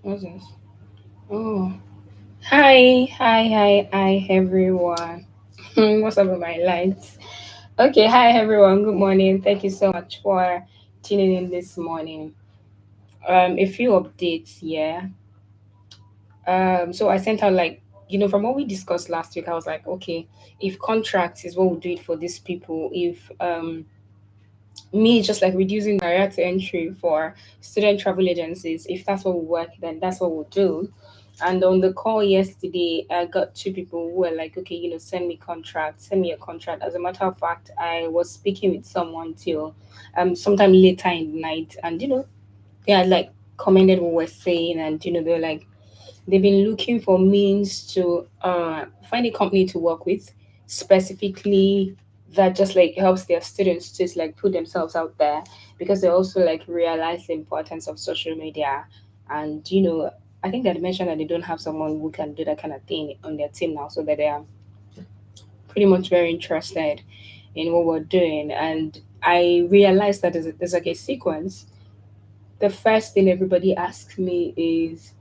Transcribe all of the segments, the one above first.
What's this? Oh, hi, everyone. What's up with my lights? Okay, hi, everyone. Good morning. Thank you so much for tuning in this morning. A few updates, yeah. So I sent out from what we discussed last week, I was like, okay, if contracts is what we'll do it for these people, if me just like reducing barrier to entry for student travel agencies, if that's what will work, then that's what we'll do. And on the call yesterday, I got two people who were like, okay, send me a contract. As a matter of fact, I was speaking with someone till sometime later in the night, and they had like commented what we're saying, and they were like, they've been looking for means to find a company to work with, specifically that just like helps their students just like put themselves out there, because they also like realize the importance of social media. And I think that they mentioned that they don't have someone who can do that kind of thing on their team now, so that they are pretty much very interested in what we're doing. And I realized that there's like a sequence. The first thing everybody asks me is,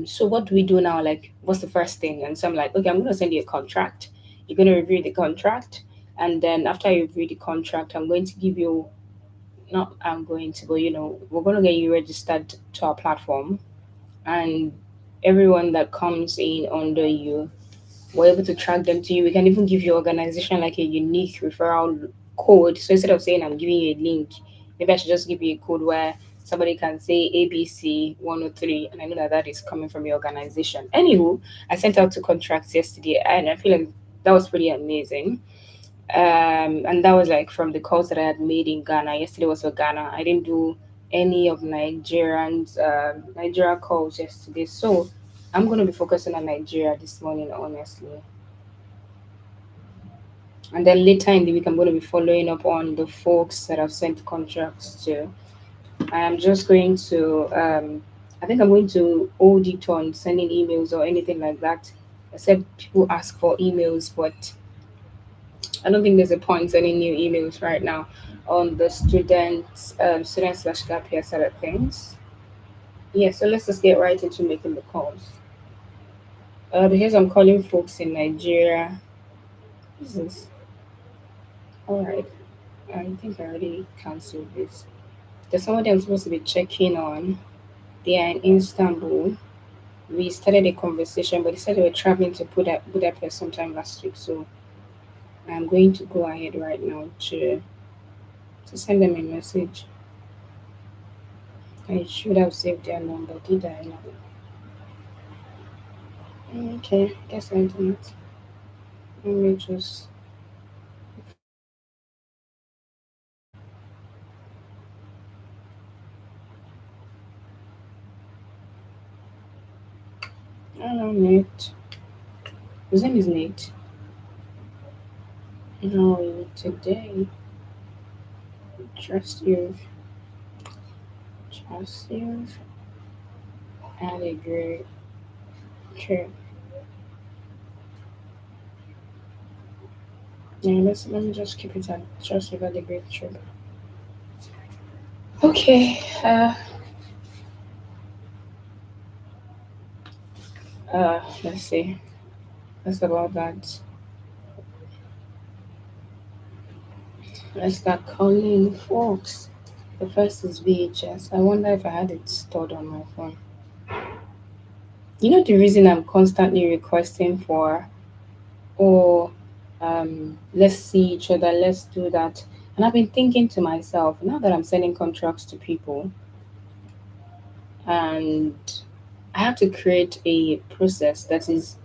so what do we do now? Like, what's the first thing? And so I'm like, okay, I'm gonna send you a contract. You're gonna review the contract, and then after you review the contract, I'm going to give you, not I'm going to, but we're gonna get you registered to our platform, and everyone that comes in under you, we're able to track them to you. We can even give your organization like a unique referral code. So instead of saying I'm giving you a link, maybe I should just give you a code where somebody can say ABC 103, and I know that that is coming from your organization. Anywho, I sent out two contracts yesterday, and I feel like that was pretty amazing. And that was like from the calls that I had made in Ghana. Yesterday was for Ghana. I didn't do any of Nigeria calls yesterday, so I'm gonna be focusing on Nigeria this morning, honestly. And then later in the week, I'm going to be following up on the folks that I've sent contracts to. I am just going to, I think I'm going to hold it on sending emails or anything like that, except people ask for emails, but I don't think there's a point sending new emails right now on the student slash gap year side of things. Yeah, so let's just get right into making the calls. Because I'm calling folks in Nigeria. What is this? All right. I think I already canceled this. There's somebody I'm supposed to be checking on. They are in Istanbul. We started a conversation, but they said they were traveling to Budapest sometime last week. So I'm going to go ahead right now to send them a message. I should have saved their number, did I? No. Okay, guess I didn't. Let me just. I don't know, Nate. His name is Nate. No, today. Trust you. Trust you. Had a great trip. Yeah, let me just keep it at just about the great trip. Okay. Let's see. That's about that. Let's start calling folks. The first is VHS. I wonder if I had it stored on my phone. You know the reason I'm constantly requesting for, or let's see each other, let's do that. And I've been thinking to myself, now that I'm sending contracts to people, and I have to create a process that is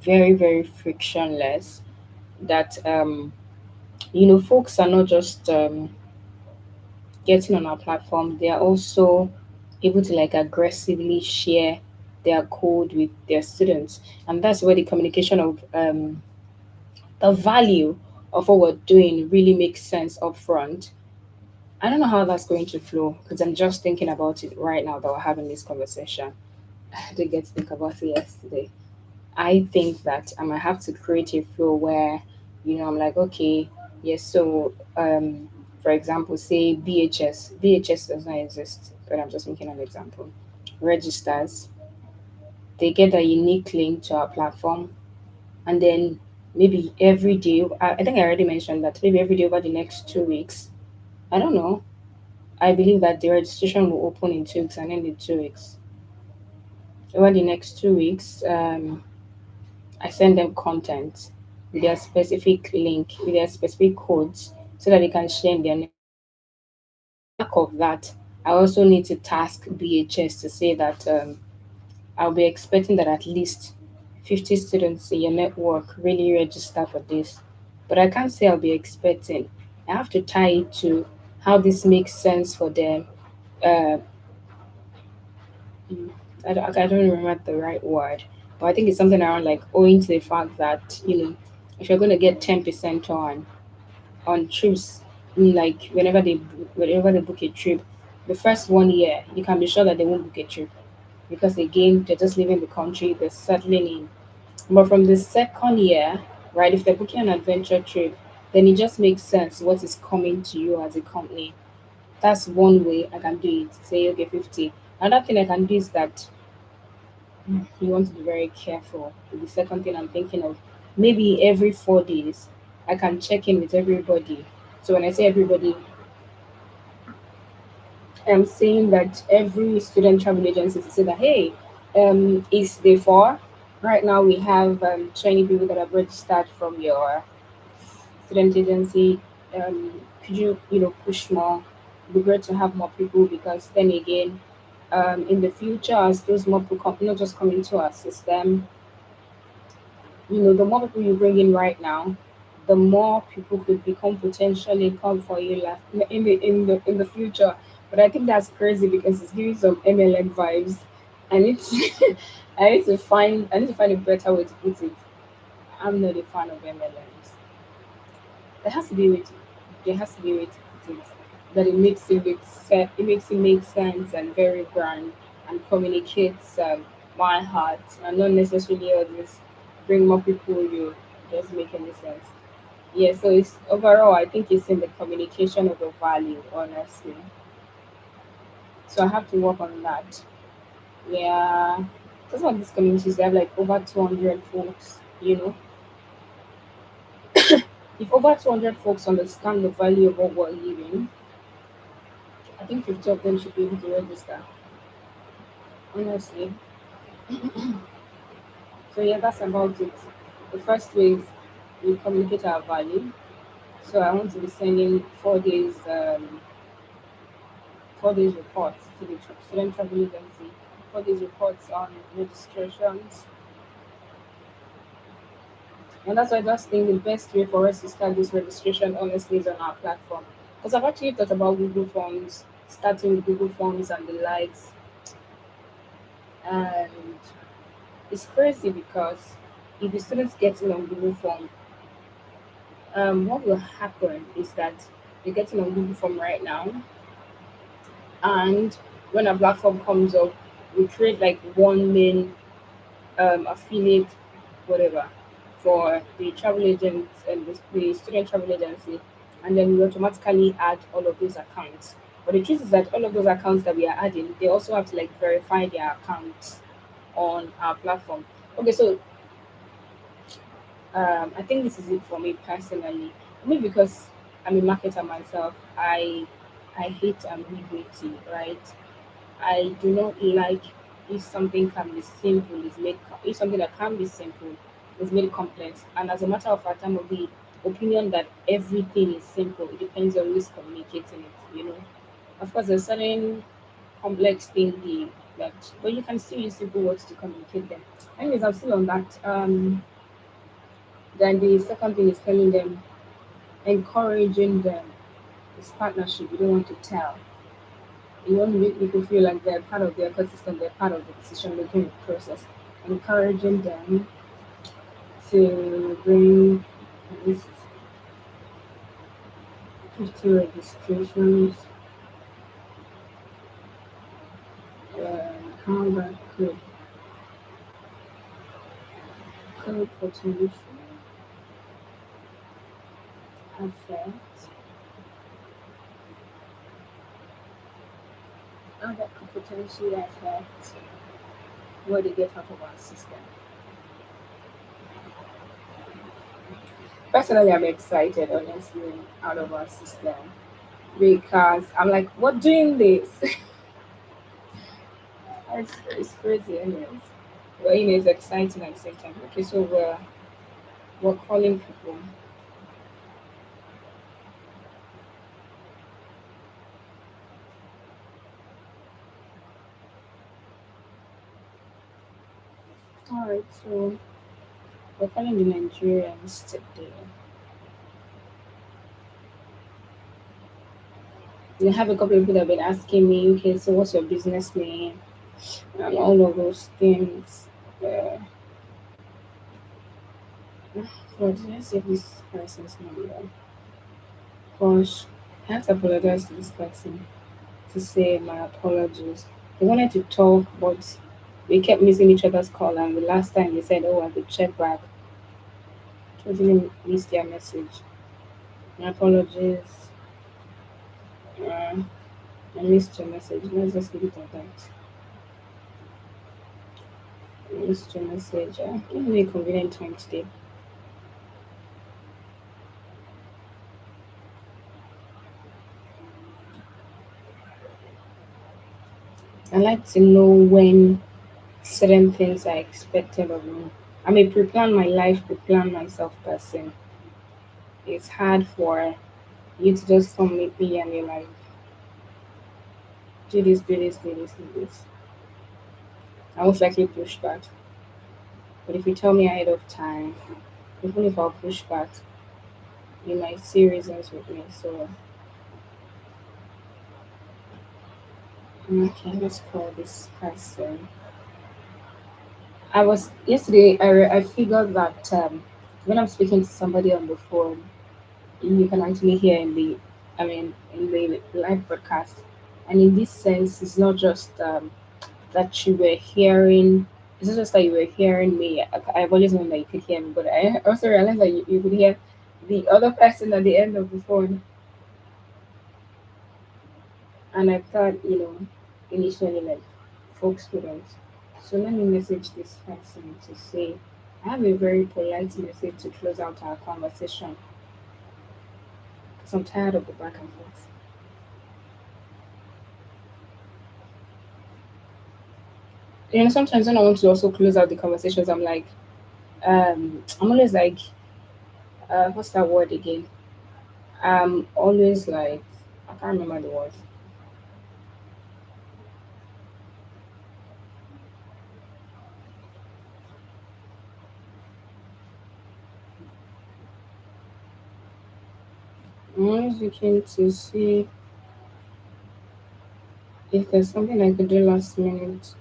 very, very frictionless. That folks are not just getting on our platform; they are also able to like aggressively share their code with their students, and that's where the communication of the value of what we're doing really makes sense up front. I don't know how that's going to flow because I'm just thinking about it right now that we're having this conversation. I didn't get to think about it yesterday. I think that I might have to create a flow where, I'm like, okay, yes, so for example, say BHS. BHS does not exist, but I'm just making an example. registers, they get a unique link to our platform, and then maybe every day, I think I already mentioned that maybe every day over the next 2 weeks, I don't know. I believe that the registration will open in 2 weeks and end in 2 weeks. Over the next 2 weeks, I send them content with their specific link, with their specific codes, so that they can share in their network. And on the back of that, I also need to task BHS to say that I'll be expecting that at least 50 students in your network really register for this. But I can't say I'll be expecting. I have to tie it to how this makes sense for them. Uh, mm, I don't remember the right word, but I think it's something around like owing to the fact that, if you're going to get 10% on trips, like whenever they book a trip, the first 1 year, you can be sure that they won't book a trip because again, they're just leaving the country, they're settling in. But from the second year, right, if they're booking an adventure trip, then it just makes sense what is coming to you as a company. That's one way I can do it. Say, okay, 50. Another thing I can do is that you want to be very careful. The second thing I'm thinking of, maybe every 4 days, I can check in with everybody. So when I say everybody, I'm saying that every student travel agency to say that, hey, it's day four. Right now we have 20 people that have registered from your student agency. Could you, push more? It'd be great to have more people because then again, in the future, as those more people come, not just coming to our system, the more people you bring in right now, the more people could become potentially come for you in the future. But I think that's crazy because it's giving some MLM vibes. I need to I need to find a better way to put it. I'm not a fan of MLMs. There has to be a way to there has to be a way to put it that it makes it make sense and very grand and communicates my heart and not necessarily all this bring more people you doesn't make any sense. Yeah, so it's overall I think it's in the communication of the value, honestly. So I have to work on that. Yeah. That's what these communities they have like over 200 folks, If over 200 folks understand the value of what we're living, I think 50 of them should be able to register, honestly. So, yeah, that's about it. The first way is we communicate our value. So, I want to be sending 4 days reports to the student travel agency, 4 days reports on registrations. And that's why I just think the best way for us to start this registration, honestly, is on our platform. Because I've actually thought about Google Forms, starting with Google Forms and the likes. And it's crazy because if the students get in on Google Form, what will happen is that they're getting on Google Form right now, and when a platform comes up, we create like one main affiliate, whatever, for the travel agents and the student travel agency, and then we automatically add all of those accounts. But the truth is that all of those accounts that we are adding, they also have to like verify their accounts on our platform. Okay, so I think this is it for me personally. Maybe because I'm a marketer myself, I hate ambiguity, right? I do not like if something can be simple is made if something that can be simple is made complex. And as a matter of fact, I'm of the opinion that everything is simple. It depends on who's communicating it. Of course, there's certain complex thing that, but you can still use simple words to communicate them. Anyways, I'm still on that. Then the second thing is telling them, encouraging them. It's partnership. You don't want to tell. You want to make people feel like they're part of the ecosystem, they're part of the decision making process. Encouraging them to bring at least 50 registrations, how that could potentially affect, how that could potentially affect what they get out of our system. Personally, I'm excited, honestly, out of our system because I'm like, what doing this? It's crazy, anyways. But it's exciting at the same time. Okay, so we're calling people. All right, so we're calling the Nigerians today. We have a couple of people that have been asking me, okay, so what's your business name and all of those things. Uh, God, did I save this person's number? Gosh, I have to apologize to this person to say my apologies. They wanted to talk, but we kept missing each other's call, and the last time they said, "Oh, I could check back." Totally missed their message. My apologies. Uh, I missed your message. Let's just leave it at that. I missed your message. Give me a convenient time today. I like to know when certain things are expected of me. I'm a pre-plan my life, pre-plan myself person. It's hard for you to just come meet me and you're like, do this, do this, do this, do this. I most likely push back. But if you tell me ahead of time, even if I'll push back, you might see reasons with me. So, okay, let's call this person. I was yesterday. I figured that when I'm speaking to somebody on the phone, you can actually hear in the, I mean, in the live broadcast, and in this sense, it's not just that you were hearing. It's not just that you were hearing me. I've always known that you could hear me, but I also realized that you could hear the other person at the end of the phone. And I thought, initially, like, folks couldn't. So let me message this person to say, I have a very polite message to close out our conversation because I'm tired of the back and forth. Sometimes when I want to also close out the conversations, I'm always like, what's that word again? I'm always like, I can't remember the word. I'm always looking to see if there's something I could do last minute.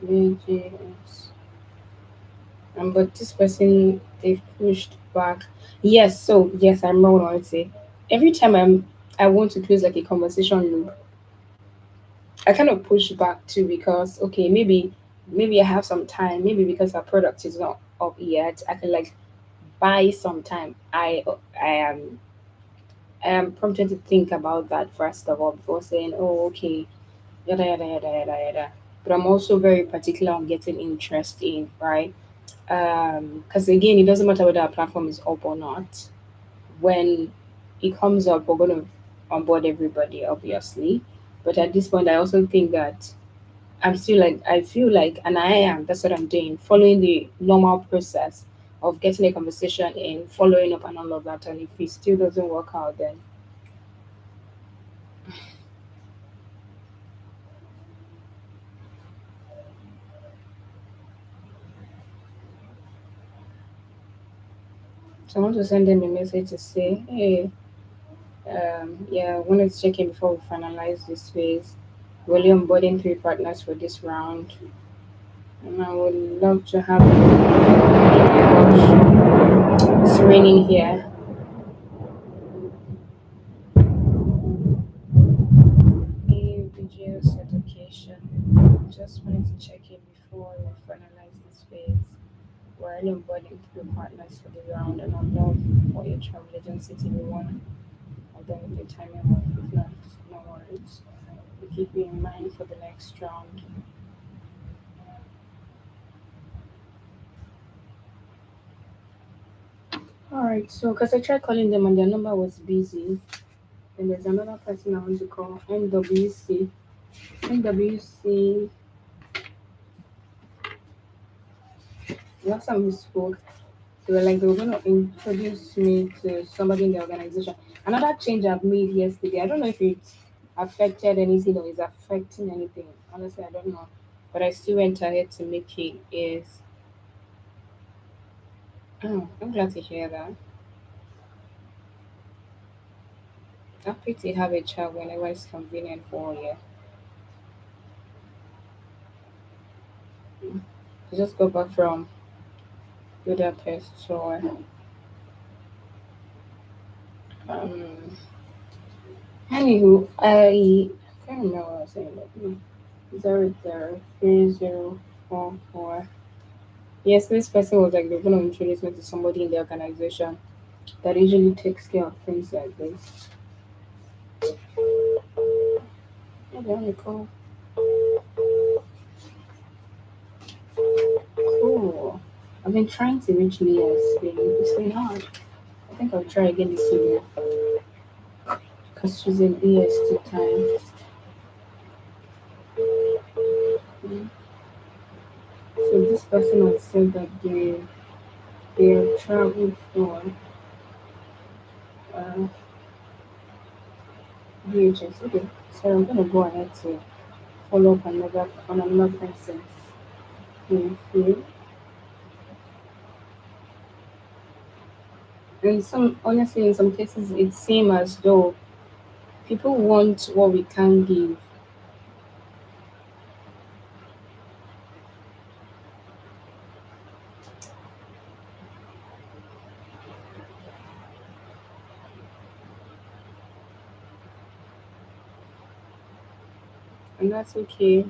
VGS. But this person, they've pushed back. Yes, so yes, I remember what I wanted to say. Every time I want to close like a conversation loop, I kind of push back too because okay, maybe I have some time. Maybe because our product is not up yet, I can like buy some time. I am I am prompted to think about that first of all before saying, oh okay, yada yada yada yada yada. But I'm also very particular on getting interest in, right? Because again, it doesn't matter whether our platform is up or not. When it comes up, we're going to onboard everybody, obviously. But at this point, I also think that I'm still like, I feel like, and I am, that's what I'm doing, following the normal process of getting a conversation in, following up, and all of that. And if it still doesn't work out, then so I want to send them a message to say, hey, yeah, I wanted to check in before we finalize this phase. We're only onboarding 3 partners for this round. And I would love to have it's raining here. A video certification. Just wanted to check in before we finalize this phase. We're only onboarding 3 partners for the round, and I'd love for your travel agency to be one of them if the timing works. If not, no worries. to keep you in mind for the next round. All right, so because I tried calling them and their number was busy, and there's another person I want to call, NWC. NWC, last time we spoke, they were like they were going to introduce me to somebody in the organization. Another change I've made yesterday, I don't know if it's affected anything or is affecting anything. Honestly, I don't know. But I still went ahead to make it is, oh, I'm glad to hear that. Happy to have a child whenever it's convenient for you. I just got back from Budapest, so um, anywho, I can't remember what I was saying, but 00304. Yes, this person was like they're gonna introduce me to somebody in the organization that usually takes care of things like this. Yeah, they're on the call. Cool. I've been trying to reach Leah. It's been hard. I think I'll try again this evening because she's in EST time. Mm. So this person has said that they are traveling for uh, VHS. Okay, so I'm gonna go ahead to follow up on another person. Mhm. And some honestly, in some cases, it seems as though people want what we can't give, and that's okay.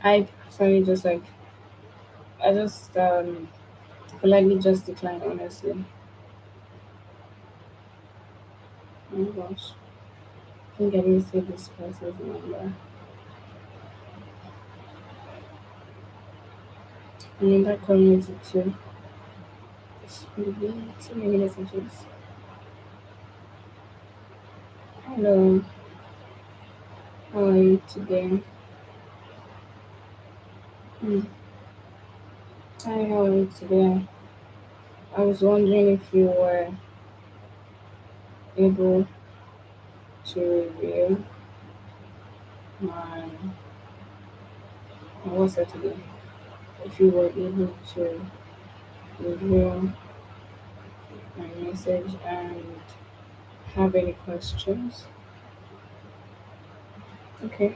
I personally just like I just politely just decline. Honestly, oh my gosh, I think I didn't say this person's number. I'm in that community too. It's maybe too many messages. Hello, how are you today? Hmm. Hi, how are you today? I was wondering if you were able to review my what's that today? If you were able to review my message and have any questions. Okay,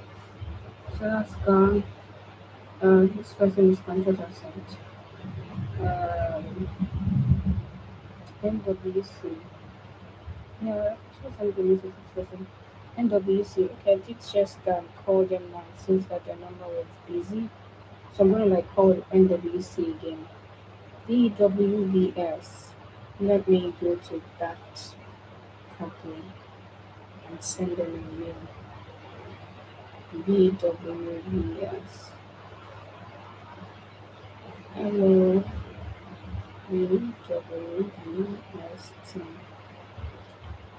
so that's gone. This person is 100%. Um, NWC. Yeah, just send the message to this person. NWC. Okay, I did just call them now since that their number was busy. So I'm gonna like call NWC again. BWBS. Let me go to that company and send them a mail. BWBS. Hello, BWBS.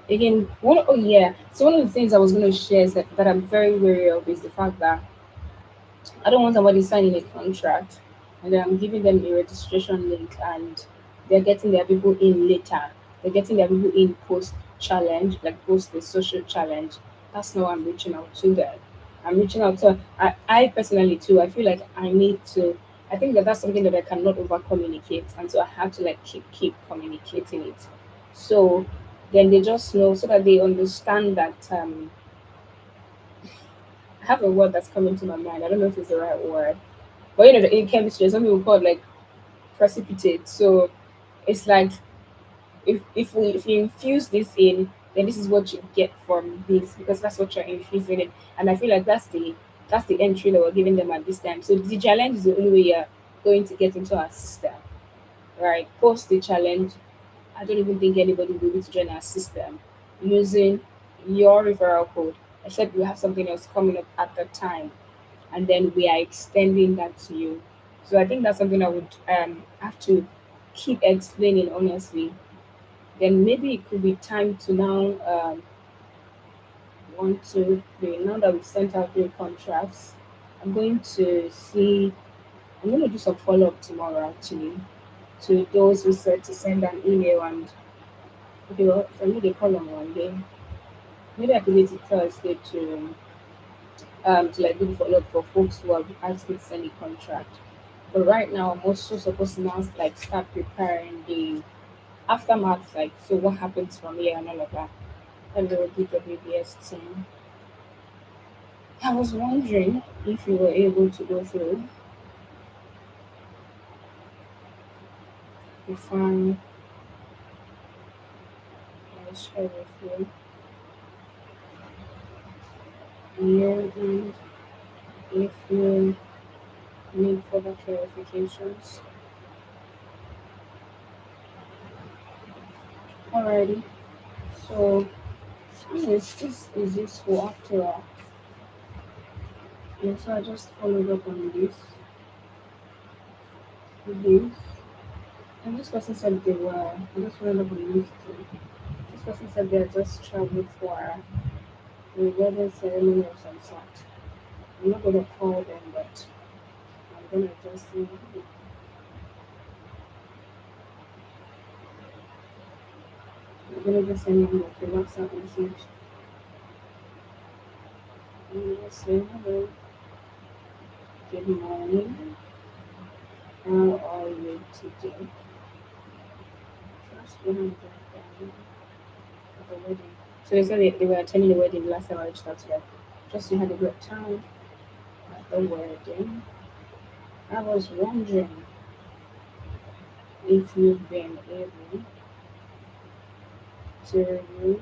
Again, oh yeah. So one of the things I was going to share is that I'm very wary of is the fact that I don't want somebody signing a contract and then I'm giving them a registration link and they're getting their people in later. They're getting their people in post challenge, like post the social challenge. That's not why I'm reaching out to them. I'm reaching out to I personally too. I feel like I need to. I think that that's something that I cannot over communicate, and so I have to like keep communicating it. So then they just know so that they understand that I have a word that's coming to my mind. I don't know if it's the right word, but you know, in chemistry, some people call it like precipitate. So it's like if you infuse this in, then this is what you get from this because that's what you're infusing in. And I feel like that's the entry that we're giving them at this time. So the challenge is the only way you're going to get into our system, right? Post the challenge, I don't even think anybody will be able to join our system using your referral code except we have something else coming up at the time, and then we are extending that to you. So I think that's something I would have to keep explaining honestly. Then maybe it could be time to now 1, 2, 3. Now that we've sent out 3 contracts, I'm going to see. I'm going to do some follow up tomorrow actually to those who said to send an email and okay, well, for me they call on Monday. Maybe I could wait till Thursday to like do the follow up for folks who have asked me to send a contract. But right now, I'm also supposed to now like start preparing the aftermath, like so what happens from here and all of that. And the BWBS team. I was wondering if you were able to go through the farm I shared with you, and if you need further clarifications. Alrighty. So, anyways, this is useful after all. And so I just followed up on this. And this person said they were, I just followed up on this too. This person said they had just traveled for a wedding ceremony of some sort. I'm not gonna call them, but I'm gonna just see. I'm gonna just send them like a WhatsApp message and just say hello, good morning, how are you today? Just behind at the wedding. So they said they were attending the wedding the last time I reached out to them. Just you had a great time at the wedding. I was wondering if you've been able to review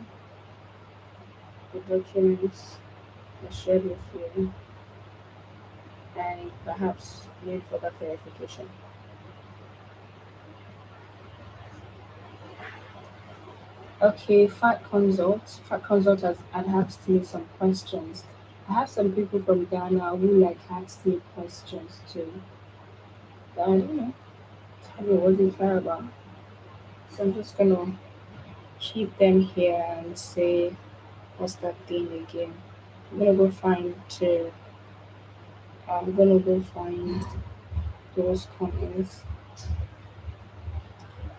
the documents I shared with you and perhaps need further clarification. Okay, Fat Consult had asked me some questions. I have some people from Ghana who like asked me questions too. That I don't know, I wasn't clear about. So I'm just gonna keep them here and say what's that thing again. I'm gonna go find to I'm gonna go find those comments.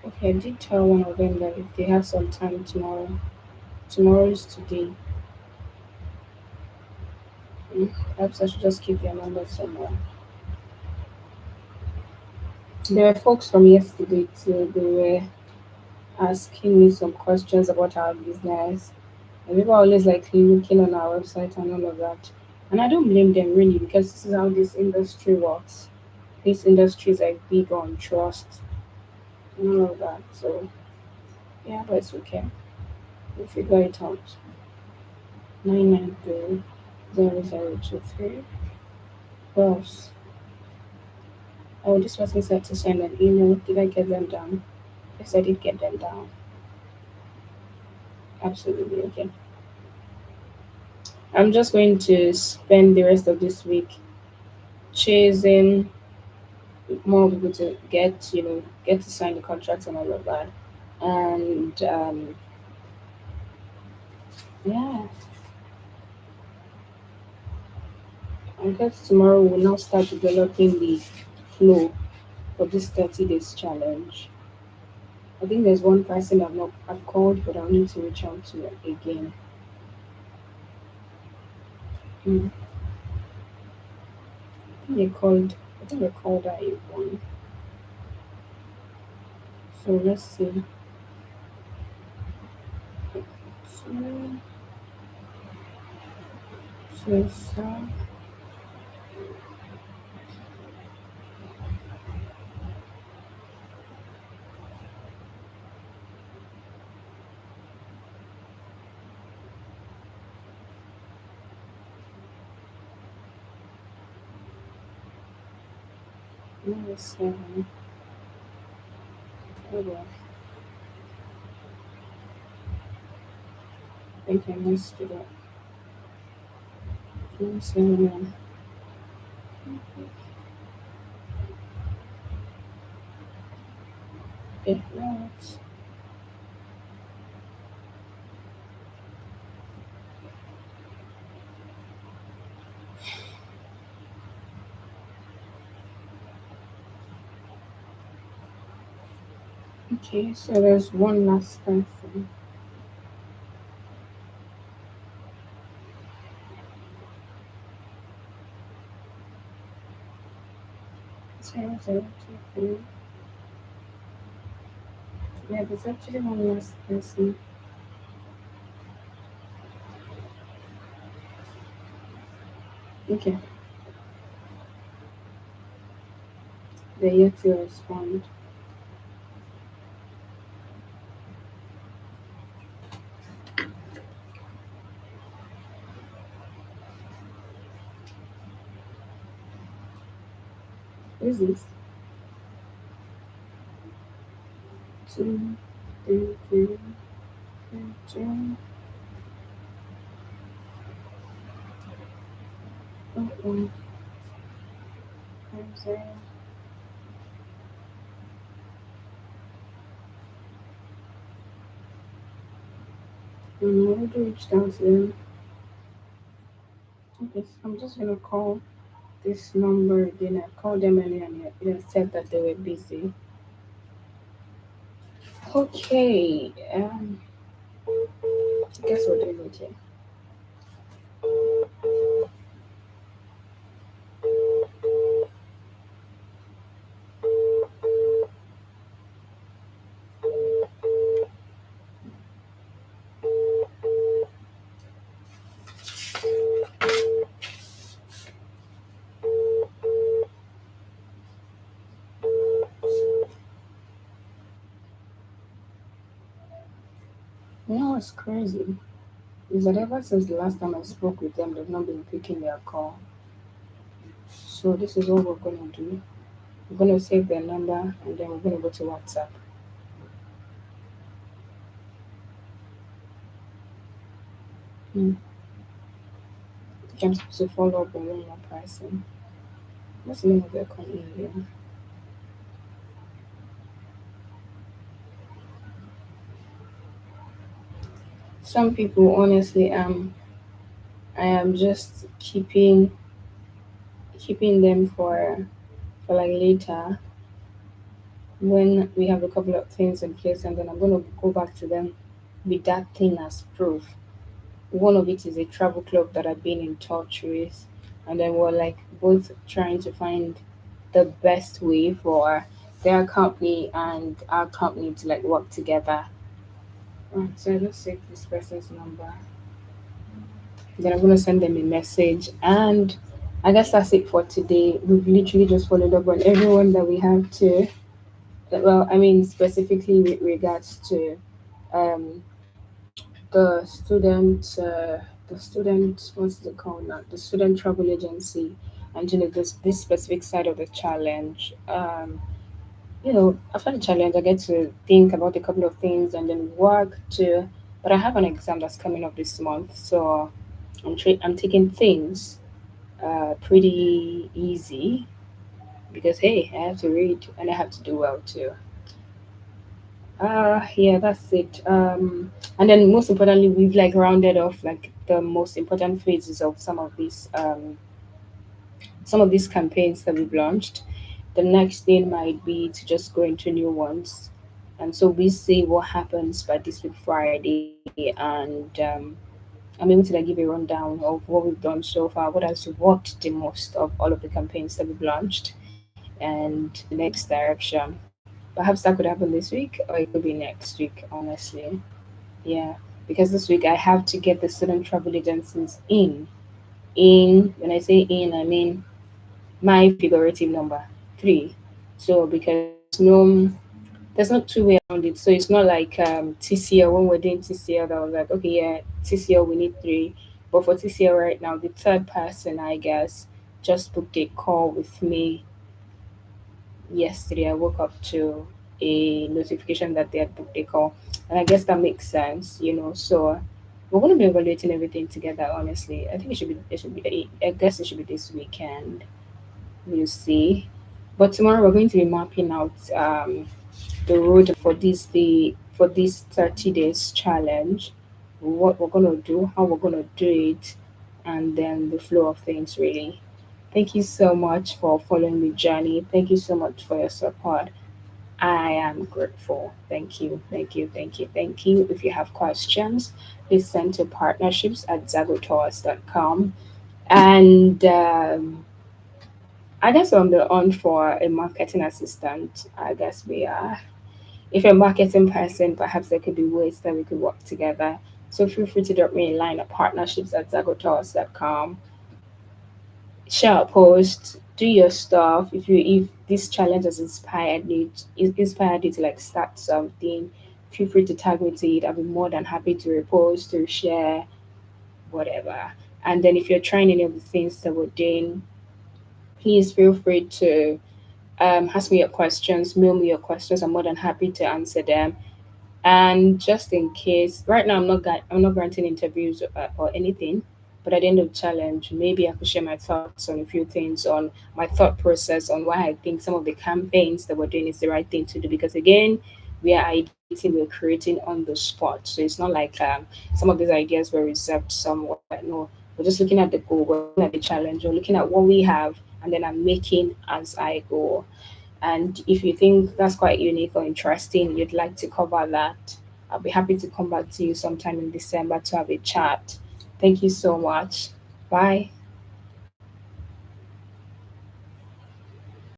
Okay, I did tell one of them that if they have some time tomorrow, tomorrow is today. Perhaps I should just keep their number somewhere. There were folks from yesterday too. They were asking me some questions about our business. And people are always like looking on our website and all of that. And I don't blame them really because this is how this industry works. This industry is like big on trust and all of that. So yeah, but it's okay. We'll figure it out. 993 0023. Else. Oh, this person said to send an email. Did I get them down? Yes, I did get them down. Absolutely okay. I'm just going to spend the rest of this week chasing more people to get to sign the contracts and all of that. And yeah, I guess tomorrow we'll now start developing the flow for this 30 days challenge. I think there's one person I've called, but I'll need to reach out to again. Mm. I think they called that a one. So let's see. So, so, number 7. Oh well, I think I messed it up. So, if not, okay, so there's one last person. 0023. Yeah, there's actually one last person. Okay, they're yet to respond. Who's this? Two, three, three, three, two. Oh, I'm sorry. I already reached out to them. Okay, so I'm just gonna call this number again. I called them earlier and it said that they were busy. Okay, guess what they need here. You know what's crazy? Is that ever since the last time I spoke with them, they've not been picking their call. So this is what we're gonna do. We're gonna save their number and then we're gonna go to WhatsApp. Hmm. I'm supposed to follow up with one more person. What's the name of their company again? Some people, honestly, I am just keeping them for like later when we have a couple of things in place, and then I'm gonna go back to them with that thing as proof. One of it is a travel club that I've been in touch with, and then we're like both trying to find the best way for their company and our company to like work together. Right, so let's save this person's number. Then I'm gonna send them a message, and I guess that's it for today. We've literally just followed up on everyone that we have to. Well, I mean specifically with regards to um, the student, what's it called now? The student travel agency, and this specific side of the challenge. After the challenge, I get to think about a couple of things and then work to. But I have an exam that's coming up this month, so I'm taking things pretty easy because hey, I have to read and I have to do well too. Yeah, that's it. And then most importantly, we've like rounded off like the most important phases of some of these campaigns that we've launched. The next thing might be to just go into new ones. And so we see what happens by this week Friday, and I'm able to like give a rundown of what we've done so far, what has worked the most of all of the campaigns that we've launched, and the next direction. Perhaps that could happen this week, or it could be next week, honestly. Yeah, because this week I have to get the student travel agencies in. When I say in, I mean my figurative number, three. So because there's no two way around it. So it's not like TCL when we're doing TCL that was like, okay, yeah, TCL we need three. But for TCL right now, the third person I guess just booked a call with me yesterday. I woke up to a notification that they had booked a call. And I guess that makes sense. So we're going to be evaluating everything together. Honestly, I think it should be. I guess it should be this weekend. We'll see. But tomorrow we're going to be mapping out the road for this 30 days challenge, what we're gonna do, how we're gonna do it, and then the flow of things really. Thank you so much for following the journey. Thank you so much for your support. I am grateful. Thank you, thank you, thank you, thank you. If you have questions, please send to partnerships@zagotours.com. And I guess on the on for a marketing assistant, I guess we are. If you're a marketing person, perhaps there could be ways that we could work together. So feel free to drop me a line at partnerships@zagotours.com. Share a post, do your stuff. If this challenge has inspired you to like start something, feel free to tag me to it. I'll be more than happy to repost, to share, whatever. And then if you're trying any of the things that we're doing, please feel free to ask me your questions, mail me your questions. I'm more than happy to answer them. And just in case, right now I'm not granting interviews or anything, but at the end of the challenge, maybe I could share my thoughts on a few things, on my thought process on why I think some of the campaigns that we're doing is the right thing to do. Because again, we are ideating, we're creating on the spot, so it's not like some of these ideas were reserved somewhere. No, we're just looking at the goal, we're looking at the challenge, we're looking at what we have, and then I'm making as I go. And if you think that's quite unique or interesting, you'd like to cover that, I'll be happy to come back to you sometime in December to have a chat. Thank you so much. Bye.